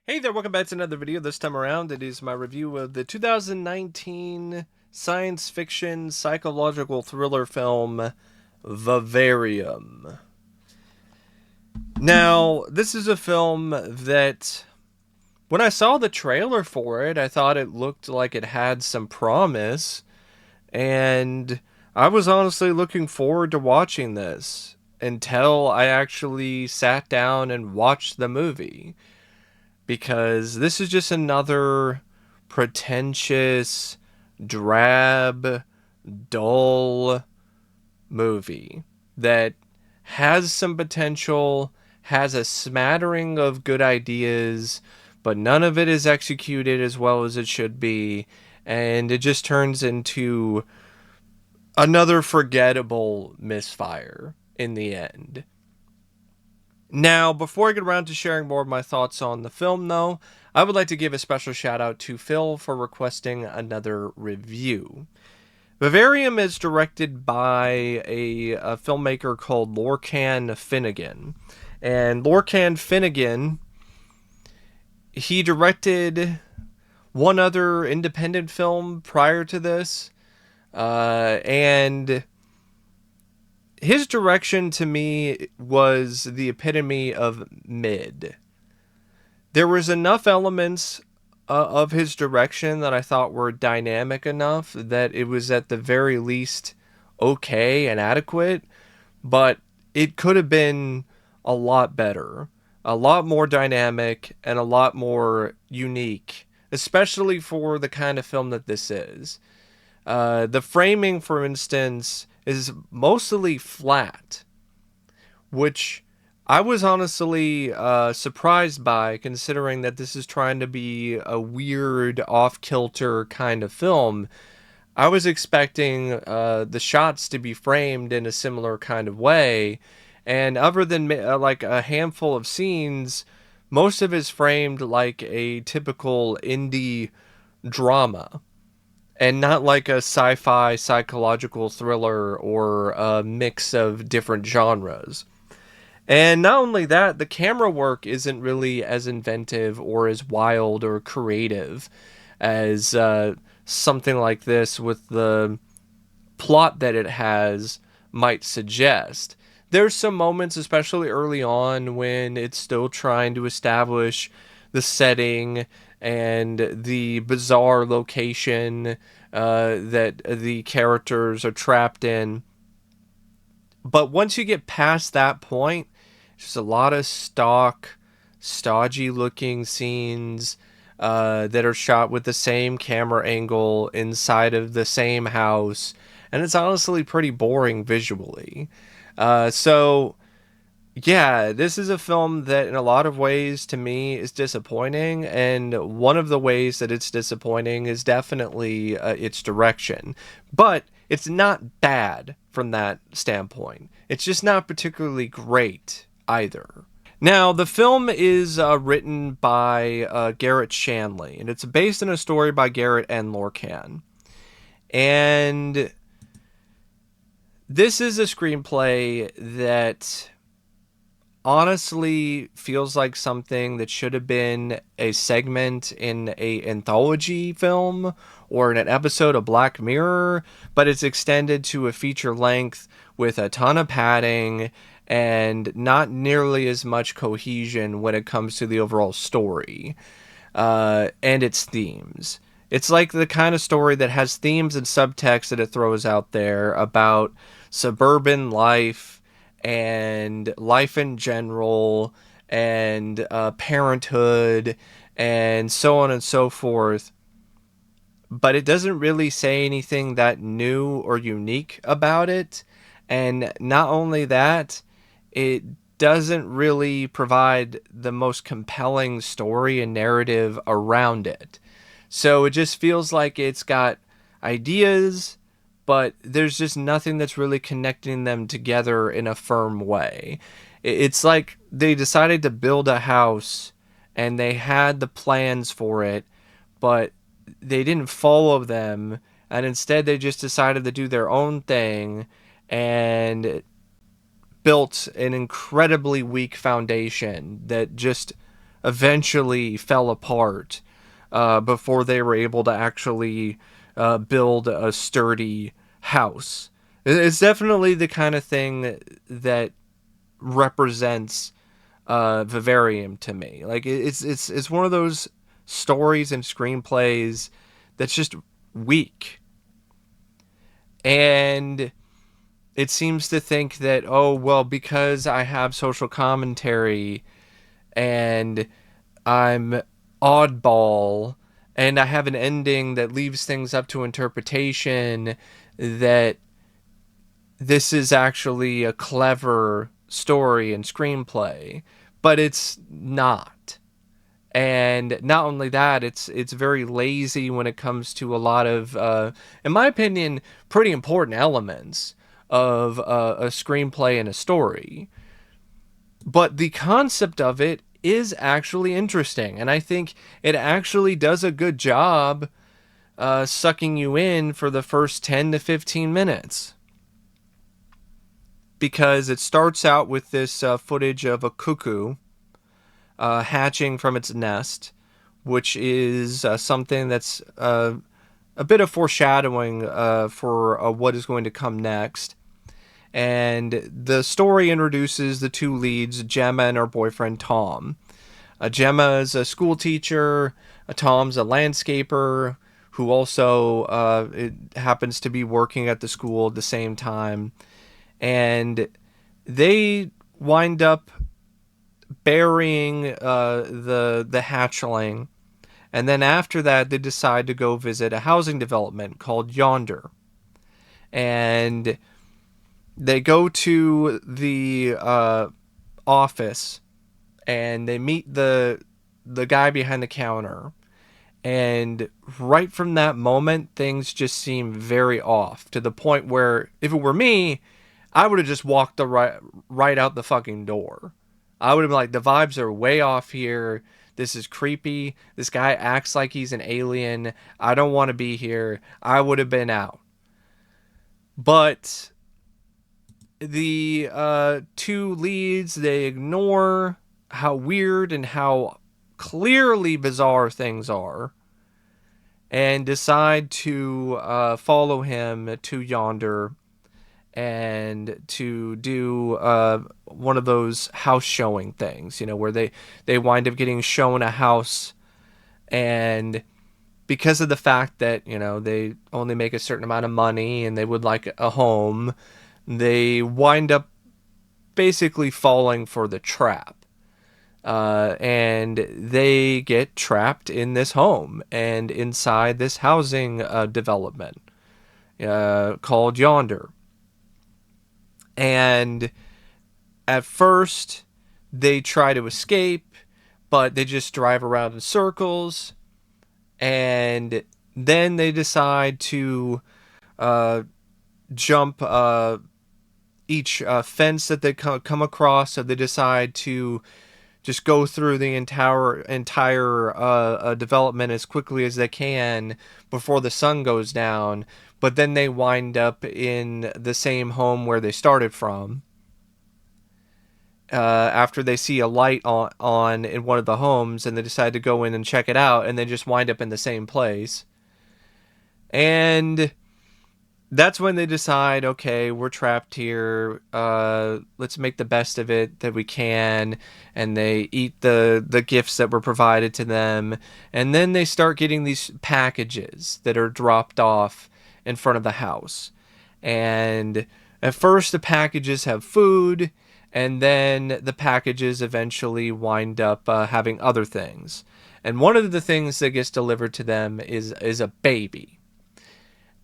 Hey there, welcome back to another video. This time around, it is my review of the 2019 science fiction psychological thriller film, Vivarium. Now, this is a film that, when I saw the trailer for it, I thought it looked like it had some promise, and I was honestly looking forward to watching this until I actually sat down and watched the movie. Because this is just another pretentious, drab, dull movie that has some potential, has a smattering of good ideas, but none of it is executed as well as it should be, and it just turns into another forgettable misfire in the end. Now, before I get around to sharing more of my thoughts on the film, though, I would like to give a special shout out to Phil for requesting another review. Vivarium is directed by a filmmaker called Lorcan Finnegan. And Lorcan Finnegan, he directed one other independent film prior to this. And his direction to me was the epitome of mid. There was enough elements of his direction that I thought were dynamic enough that it was at the very least okay and adequate, but it could have been a lot better, a lot more dynamic, and a lot more unique, especially for the kind of film that this is. The framing, for instance, is mostly flat, which I was honestly surprised by, considering that this is trying to be a weird, off-kilter kind of film. I was expecting the shots to be framed in a similar kind of way, and other than like a handful of scenes, most of it is framed like a typical indie drama and not like a sci-fi psychological thriller or a mix of different genres. And not only that, the camera work isn't really as inventive or as wild or creative as something like this with the plot that it has might suggest. There's some moments, especially early on, when it's still trying to establish the setting and the bizarre location that the characters are trapped in. But once you get past that point, just a lot of stock, stodgy looking scenes that are shot with the same camera angle inside of the same house. And it's honestly pretty boring visually. So yeah, this is a film that in a lot of ways to me is disappointing, and one of the ways that it's disappointing is definitely its direction. But it's not bad from that standpoint. It's just not particularly great either. Now, the film is written by Garrett Shanley, and it's based on a story by Garrett and Lorcan. And this is a screenplay that honestly feels like something that should have been a segment in a anthology film or in an episode of Black Mirror, but it's extended to a feature length with a ton of padding and not nearly as much cohesion when it comes to the overall story and its themes. It's like the kind of story that has themes and subtext that it throws out there about suburban life and life in general and parenthood and so on and so forth. But it doesn't really say anything that new or unique about it. And not only that, it doesn't really provide the most compelling story and narrative around it. So it just feels like it's got ideas, but there's just nothing that's really connecting them together in a firm way. It's like they decided to build a house and they had the plans for it, but they didn't follow them, and instead they just decided to do their own thing and built an incredibly weak foundation that just eventually fell apart before they were able to actually build a sturdy house. It's definitely the kind of thing that represents Vivarium to me. Like it's one of those stories and screenplays that's just weak, and it seems to think that, oh well, because I have social commentary and I'm oddball and I have an ending that leaves things up to interpretation, that this is actually a clever story and screenplay, but it's not. And not only that, it's very lazy when it comes to a lot of, in my opinion, pretty important elements of a screenplay and a story. But the concept of it is actually interesting, and I think it actually does a good job sucking you in for the first 10 to 15 minutes. Because it starts out with this footage of a cuckoo hatching from its nest, which is something that's a bit of foreshadowing for what is going to come next. And the story introduces the two leads, Gemma and her boyfriend Tom. Gemma is a school teacher. Tom's a landscaper who also it happens to be working at the school at the same time. And they wind up burying the hatchling, and then after that they decide to go visit a housing development called Yonder, and they go to the office and they meet the guy behind the counter, and right from that moment things just seem very off, to the point where if it were me, I would have just walked right out the fucking door. I would have been like, the vibes are way off here. This is creepy. This guy acts like he's an alien. I don't want to be here. I would have been out. But the two leads, they ignore how weird and how clearly bizarre things are, and decide to follow him to Yonder and to do one of those house showing things, where they wind up getting shown a house, and because of the fact that, they only make a certain amount of money and they would like a home, they wind up basically falling for the trap. And they get trapped in this home and inside this housing development called Yonder. And at first, they try to escape, but they just drive around in circles. And then they decide to jump each fence that they come across. So they decide to just go through the entire development as quickly as they can before the sun goes down. But then they wind up in the same home where they started from. After they see a light on in one of the homes, and they decide to go in and check it out, and they just wind up in the same place. And that's when they decide, okay, we're trapped here. Let's make the best of it that we can. And they eat the gifts that were provided to them. And then they start getting these packages that are dropped off in front of the house. And at first the packages have food, and then the packages eventually wind up having other things. And one of the things that gets delivered to them is a baby.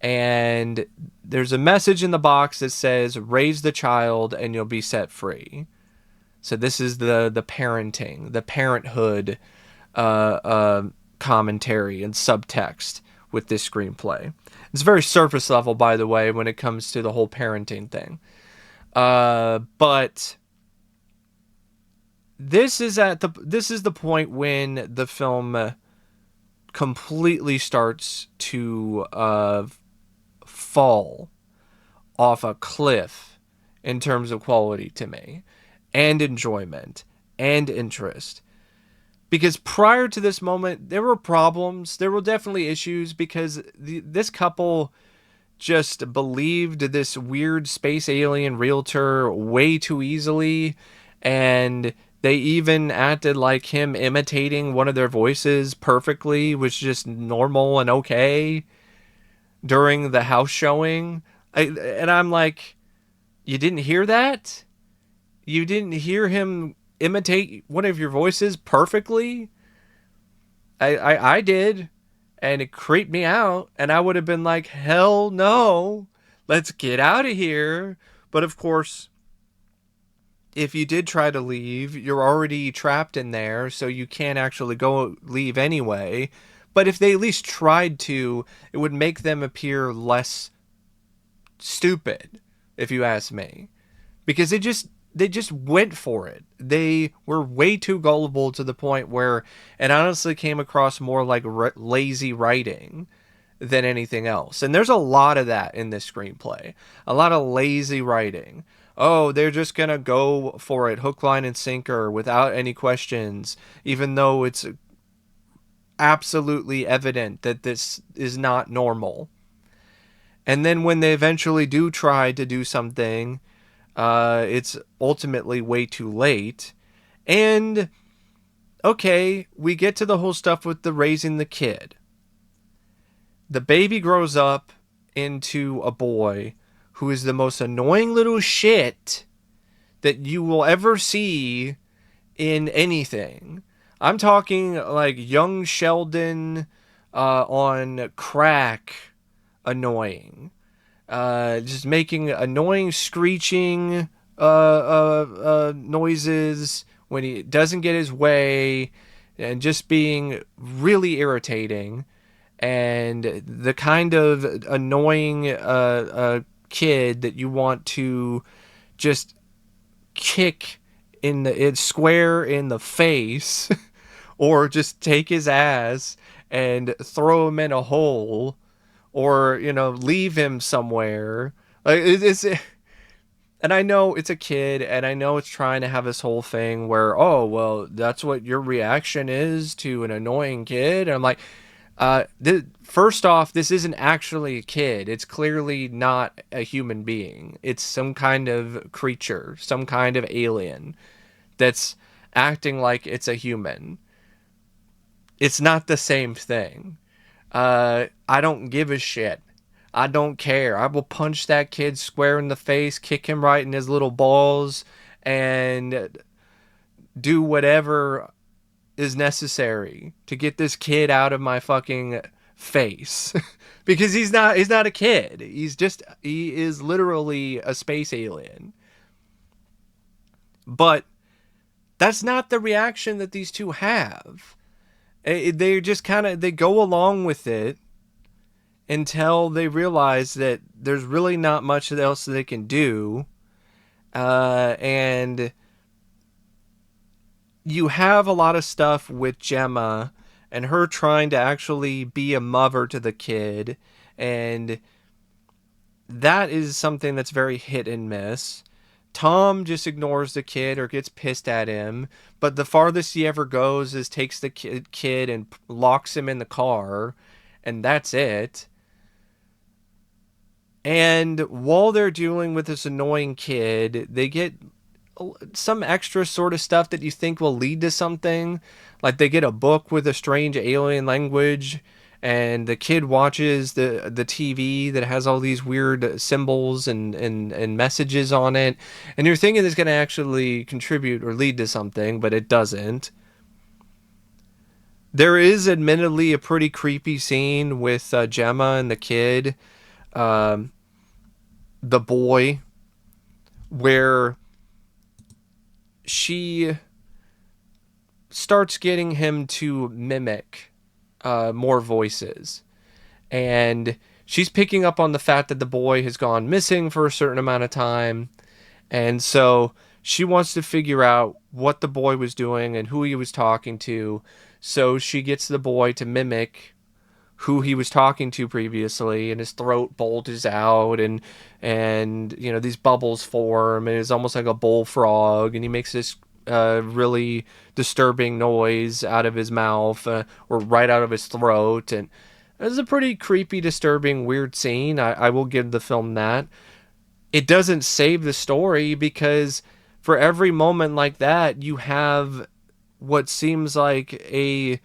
And there's a message in the box that says, raise the child and you'll be set free. So this is the parenting, the parenthood commentary and subtext with this screenplay. It's very surface level, by the way, when it comes to the whole parenting thing. But this is the point when the film completely starts to fall off a cliff in terms of quality to me, and enjoyment, and interest. Because prior to this moment, there were problems. There were definitely issues because this couple just believed this weird space alien realtor way too easily. And they even acted like him imitating one of their voices perfectly was just normal and okay during the house showing. And I'm like, you didn't hear that? You didn't hear him imitate one of your voices perfectly? I did, and it creeped me out, and I would have been like, hell no, let's get out of here. But of course, if you did try to leave, you're already trapped in there, so you can't actually go leave anyway. But if they at least tried to, it would make them appear less stupid, if you ask me. Because they just went for it. They were way too gullible to the point where it honestly came across more like lazy writing than anything else. And there's a lot of that in this screenplay. A lot of lazy writing. Oh, they're just going to go for it hook, line, and sinker without any questions, even though it's absolutely evident that this is not normal. And then when they eventually do try to do something, it's ultimately way too late. And, okay, we get to the whole stuff with the raising the kid. The baby grows up into a boy who is the most annoying little shit that you will ever see in anything. I'm talking like young Sheldon on crack annoying. Just making annoying screeching noises when he doesn't get his way, and just being really irritating, and the kind of annoying kid that you want to just kick square in the face or just take his ass and throw him in a hole, or leave him somewhere. Like and I know it's a kid, and I know it's trying to have this whole thing where, oh well, that's what your reaction is to an annoying kid. And I'm like, first off, this isn't actually a kid. It's clearly not a human being. It's some kind of creature, some kind of alien that's acting like it's a human. It's not the same thing. I don't give a shit. I don't care. I will punch that kid square in the face, kick him right in his little balls, and do whatever is necessary to get this kid out of my fucking face. Because he's not a kid. He is literally a space alien. But that's not the reaction that these two have. They just they go along with it until they realize that there's really not much else they can do. And you have a lot of stuff with Gemma and her trying to actually be a mother to the kid. And that is something that's very hit and miss. Tom just ignores the kid or gets pissed at him, but the farthest he ever goes is takes the kid and locks him in the car, and that's it. And while they're dealing with this annoying kid, they get some extra sort of stuff that you think will lead to something. Like they get a book with a strange alien language, and the kid watches the TV that has all these weird symbols and messages on it. And you're thinking it's going to actually contribute or lead to something, but it doesn't. There is admittedly a pretty creepy scene with Gemma and the kid, the boy, where she starts getting him to mimic more voices, and she's picking up on the fact that the boy has gone missing for a certain amount of time, and so she wants to figure out what the boy was doing and who he was talking to. So she gets the boy to mimic who he was talking to previously, and his throat bulges out, and these bubbles form, and it's almost like a bullfrog, and he makes this really disturbing noise out of his mouth or right out of his throat. And it was a pretty creepy, disturbing, weird scene. I will give the film that. It doesn't save the story because for every moment like that, you have what seems like a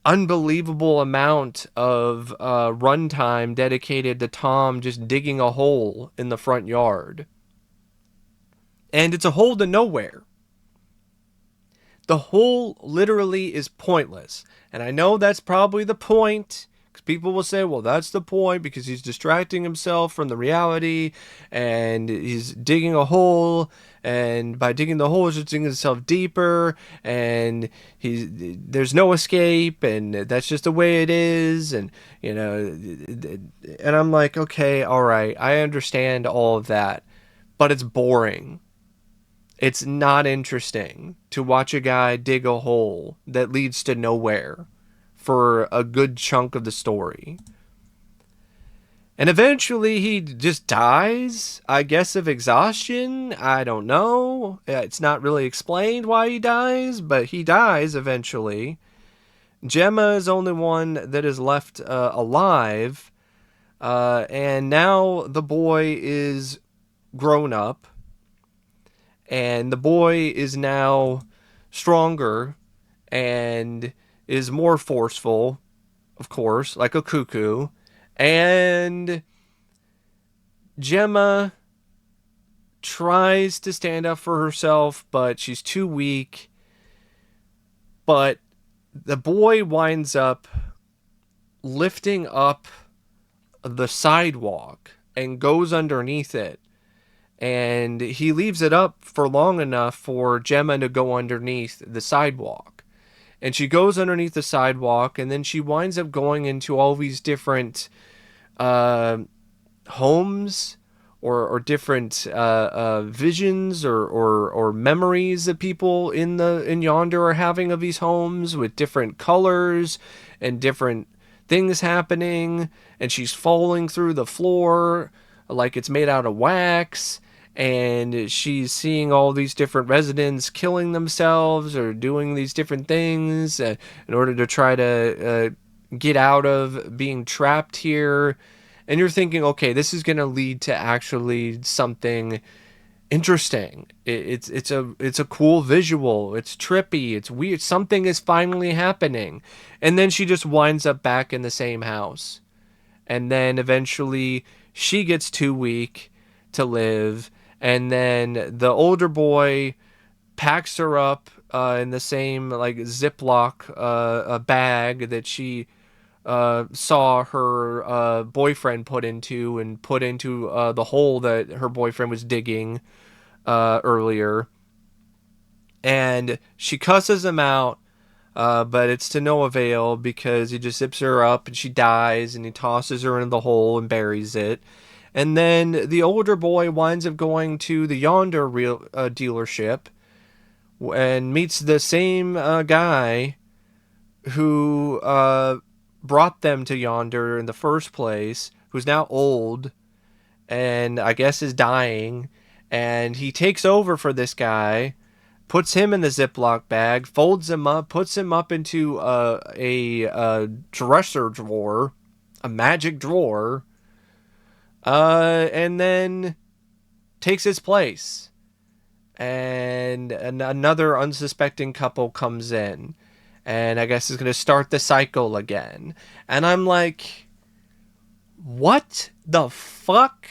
unbelievable amount of runtime dedicated to Tom just digging a hole in the front yard. And it's a hole to nowhere. The hole literally is pointless. And I know that's probably the point, because people will say, well, that's the point because he's distracting himself from the reality and he's digging a hole. And by digging the hole, he's just digging himself deeper. And there's no escape. And that's just the way it is. And, and I'm like, okay, all right. I understand all of that. But it's boring. It's not interesting to watch a guy dig a hole that leads to nowhere for a good chunk of the story. And eventually he just dies, I guess, of exhaustion. I don't know. It's not really explained why he dies, but he dies eventually. Gemma is the only one that is left alive. And now the boy is grown up. And the boy is now stronger and is more forceful, of course, like a cuckoo. And Gemma tries to stand up for herself, but she's too weak. But the boy winds up lifting up the sidewalk and goes underneath it. And he leaves it up for long enough for Gemma to go underneath the sidewalk. And she goes underneath the sidewalk, and then she winds up going into all these different homes or different visions or memories that people in yonder are having of these homes with different colors and different things happening. And she's falling through the floor like it's made out of wax. And she's seeing all these different residents killing themselves or doing these different things in order to try to get out of being trapped here. And you're thinking, okay, this is going to lead to actually something interesting. It's a cool visual. It's trippy. It's weird. Something is finally happening. And then she just winds up back in the same house. And then eventually she gets too weak to live. And then the older boy packs her up in the same like Ziploc bag that she saw her boyfriend put into the hole that her boyfriend was digging earlier. And she cusses him out, but it's to no avail because he just zips her up and she dies, and he tosses her into the hole and buries it. And then the older boy winds up going to the Yonder dealership and meets the same guy who brought them to Yonder in the first place, who's now old and I guess is dying. And he takes over for this guy, puts him in the Ziploc bag, folds him up, puts him up into a dresser drawer, a magic drawer, and then takes his place. And another unsuspecting couple comes in, and I guess is going to start the cycle again. And I'm like, what the fuck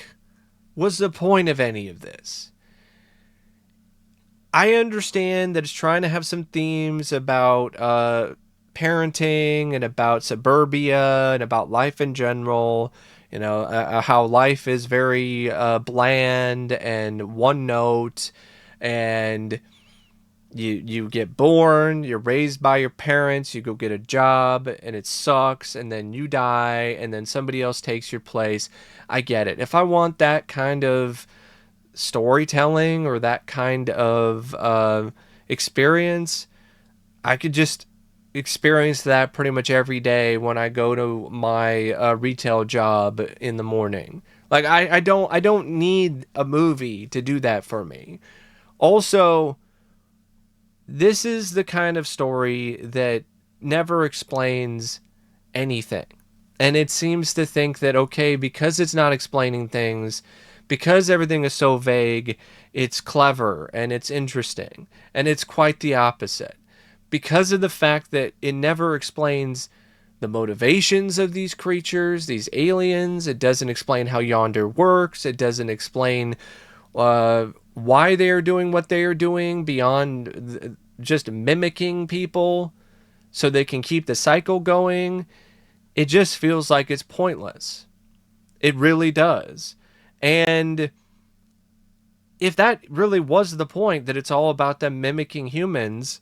was the point of any of this? I understand that it's trying to have some themes about parenting and about suburbia and about life in general. How life is very bland and one note, and you get born, you're raised by your parents, you go get a job, and it sucks, and then you die, and then somebody else takes your place. I get it. If I want that kind of storytelling or that kind of experience, I could just experience that pretty much every day when I go to my retail job in the morning. Like I don't need a movie to do that for me. Also, This is the kind of story that never explains anything. And it seems to think that, okay, because it's not explaining things, because everything is so vague, it's clever and it's interesting. And it's quite the opposite. Because of the fact that it never explains the motivations of these creatures, these aliens, it doesn't explain how Yonder works, it doesn't explain why they are doing what they are doing beyond just mimicking people so they can keep the cycle going. It just feels like it's pointless. It really does. And if that really was the point, that it's all about them mimicking humans,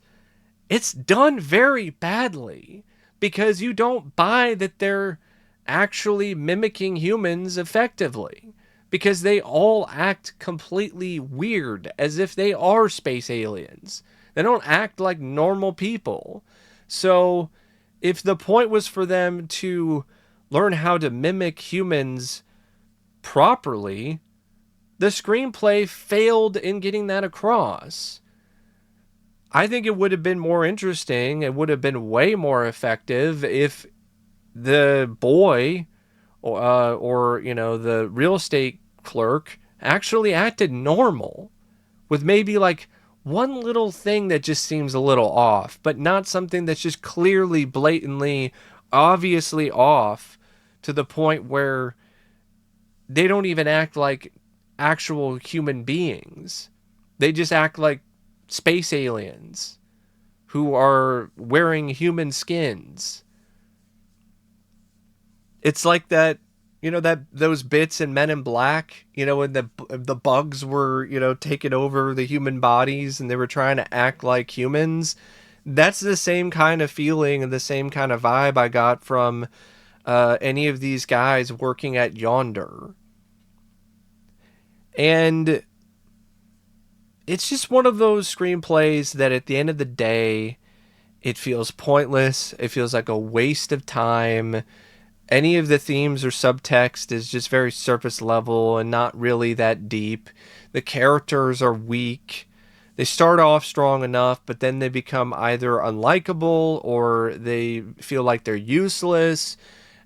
it's done very badly, because you don't buy that they're actually mimicking humans effectively, because they all act completely weird, as if they are space aliens. They don't act like normal people. So if the point was for them to learn how to mimic humans properly, the screenplay failed in getting that across. I think it would have been more interesting, it would have been way more effective if the boy or the real estate clerk actually acted normal, with maybe like one little thing that just seems a little off, but not something that's just clearly, blatantly, obviously off, to the point where they don't even act like actual human beings. They just act like space aliens who are wearing human skins. It's like that, that those bits in Men in Black, when the bugs were, taking over the human bodies and they were trying to act like humans. That's the same kind of feeling and the same kind of vibe I got from any of these guys working at Yonder. And it's just one of those screenplays that at the end of the day, it feels pointless. It feels like a waste of time. Any of the themes or subtext is just very surface level and not really that deep. The characters are weak. They start off strong enough, but then they become either unlikable or they feel like they're useless.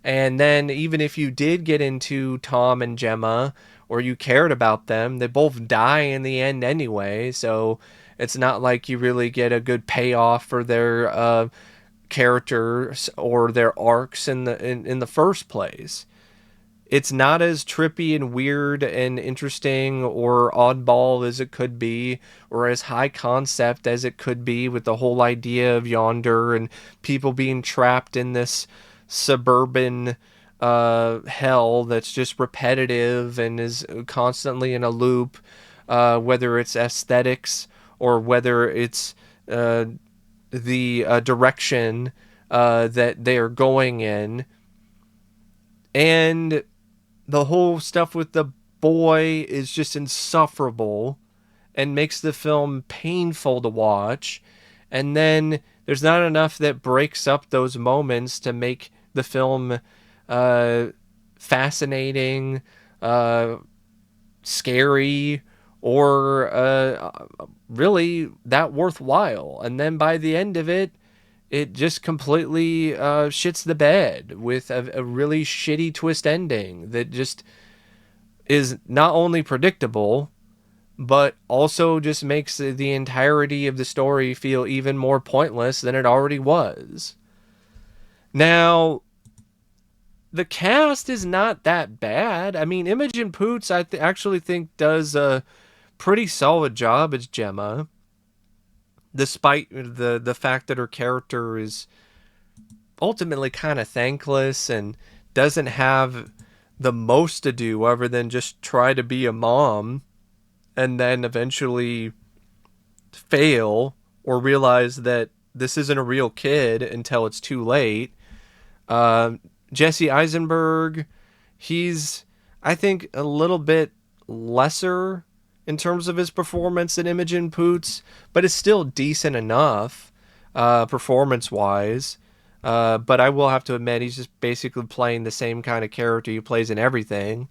And then even if you did get into Tom and Gemma, or you cared about them, they both die in the end anyway. So it's not like you really get a good payoff for their characters or their arcs in the first place. It's not as trippy and weird and interesting or oddball as it could be, or as high concept as it could be, with the whole idea of Yonder and people being trapped in this suburban hell that's just repetitive and is constantly in a loop, whether it's aesthetics or whether it's the direction that they are going in. And the whole stuff with the boy is just insufferable and makes the film painful to watch. And then there's not enough that breaks up those moments to make the film fascinating, scary, or really that worthwhile. And then by the end of it, it just completely shits the bed with a really shitty twist ending that just is not only predictable, but also just makes the entirety of the story feel even more pointless than it already was. Now, the cast is not that bad. I mean, Imogen Poots, I actually think, does a pretty solid job as Gemma, despite the fact that her character is ultimately kind of thankless and doesn't have the most to do other than just try to be a mom and then eventually fail or realize that this isn't a real kid until it's too late. Jesse Eisenberg, he's, I think, a little bit lesser in terms of his performance than Imogen Poots, but it's still decent enough performance-wise. But I will have to admit, he's just basically playing the same kind of character he plays in everything.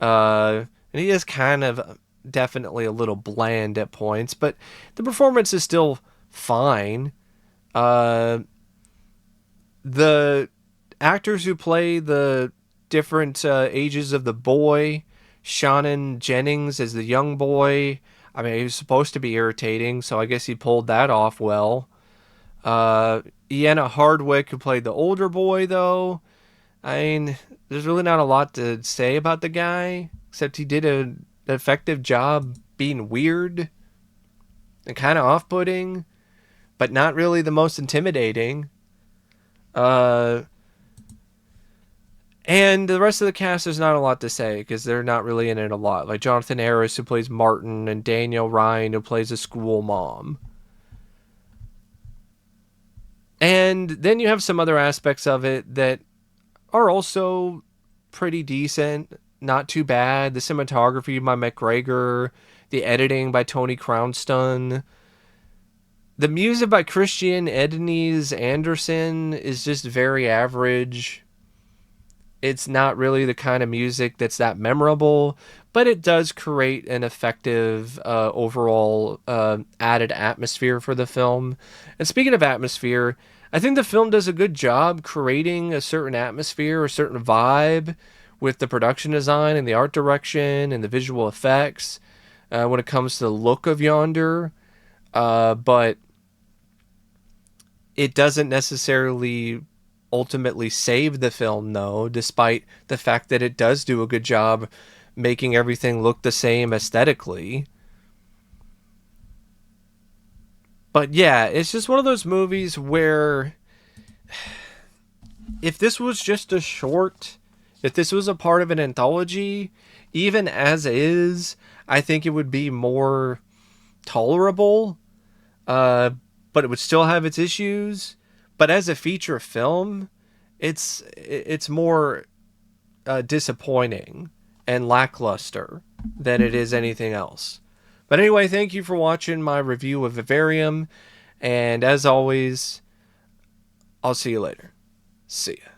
And he is kind of definitely a little bland at points, but the performance is still fine. Uh, the actors who play the different ages of the boy, Shannon Jennings as the young boy. I mean, he was supposed to be irritating, so I guess he pulled that off well. Uh, Éanna Hardwicke, who played the older boy, though. I mean, there's really not a lot to say about the guy, except he did an effective job being weird and kind of off-putting, but not really the most intimidating. Uh, and the rest of the cast, there's not a lot to say because they're not really in it a lot. Like Jonathan Aris, who plays Martin, and Daniel Ryan, who plays a school mom. And then you have some other aspects of it that are also pretty decent, not too bad. The cinematography by McGregor, the editing by Tony Crownston. The music by Christian Edenies Anderson is just very average. It's not really the kind of music that's that memorable, but it does create an effective overall added atmosphere for the film. And speaking of atmosphere, I think the film does a good job creating a certain atmosphere, a certain vibe with the production design and the art direction and the visual effects when it comes to the look of Yonder. But it doesn't necessarily ultimately save the film, though, despite the fact that it does do a good job making everything look the same aesthetically. But yeah, it's just one of those movies where if this was just a short, if this was a part of an anthology, even as is, I think it would be more tolerable. But it would still have its issues. But as a feature film, it's more disappointing and lackluster than it is anything else. But anyway, thank you for watching my review of Vivarium. And as always, I'll see you later. See ya.